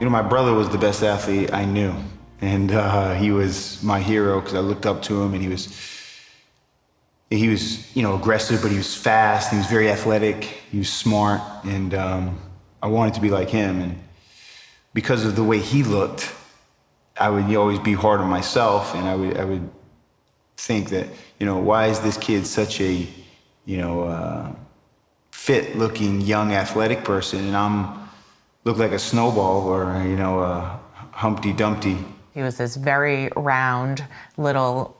You know, my brother was the best athlete I knew, and he was my hero because I looked up to him, and he was, you know, aggressive, but he was fast. He was very athletic. He was smart, and I wanted to be like him. And because of the way he looked, I would always be hard on myself, and I would think that, you know, why is this kid such a, you know, fit-looking young athletic person, and I'm look like a snowball or, you know, a Humpty Dumpty. He was this very round little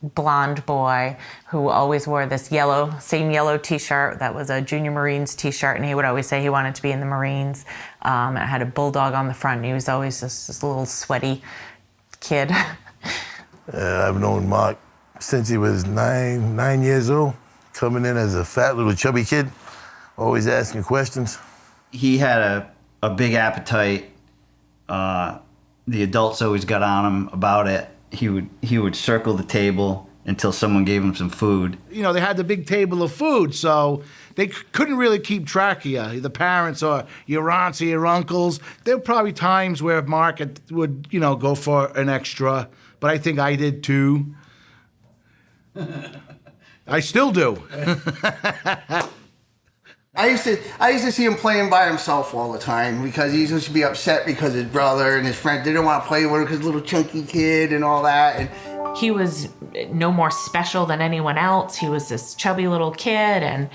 blonde boy who always wore this same yellow t-shirt that was a Junior Marines t-shirt, and he would always say he wanted to be in the Marines. It had a bulldog on the front, and he was always this little sweaty kid. I've known Mark since he was nine years old, coming in as a fat little chubby kid, always asking questions. He had a big appetite. The adults always got on him about it. He would circle the table until someone gave him some food. You know, they had the big table of food, so they couldn't really keep track of you, the parents or your aunts or your uncles. There were probably times where Mark would, you know, go for an extra, but I think I did too. I still do. I used to see him playing by himself all the time because he used to be upset because his brother and his friend didn't want to play with him because little chunky kid and all that. And he was no more special than anyone else. He was this chubby little kid, and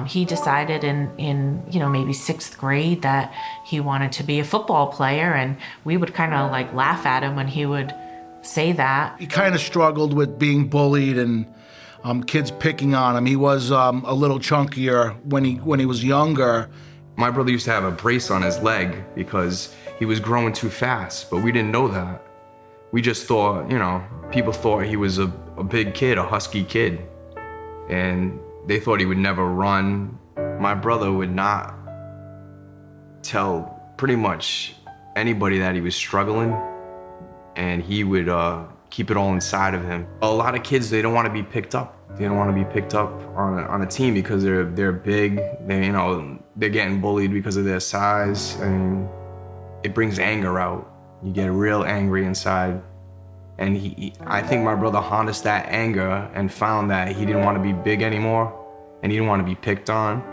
he decided in you know, maybe 6th grade that he wanted to be a football player, and we would kind of like laugh at him when he would say that. He kind of struggled with being bullied and kids picking on him. He was a little chunkier when he was younger. My brother used to have a brace on his leg because he was growing too fast, but we didn't know that. We just thought, you know, people thought he was a big kid, a husky kid, and they thought he would never run. My brother would not tell pretty much anybody that he was struggling, and he would keep it all inside of him. A lot of kids, they don't want to be picked up. They don't want to be picked up on a team because they're big. They, you know, they're getting bullied because of their size, and it brings anger out. You get real angry inside. And I think my brother harnessed that anger and found that he didn't want to be big anymore, and he didn't want to be picked on.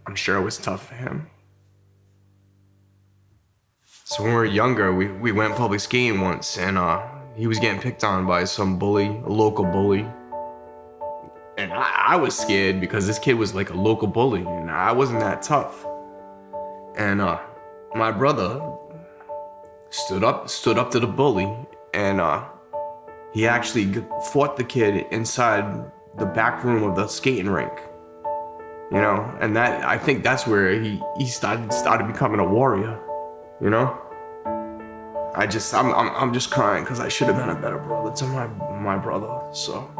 I'm sure it was tough for him. So when we were younger, we went public skiing once, and he was getting picked on by some bully, a local bully. And I was scared because this kid was like a local bully, and I wasn't that tough. And my brother stood up to the bully, and he actually fought the kid inside the back room of the skating rink. You know, and that, I think that's where he started becoming a warrior, you know? I'm just crying because I should have been a better brother to my brother, so.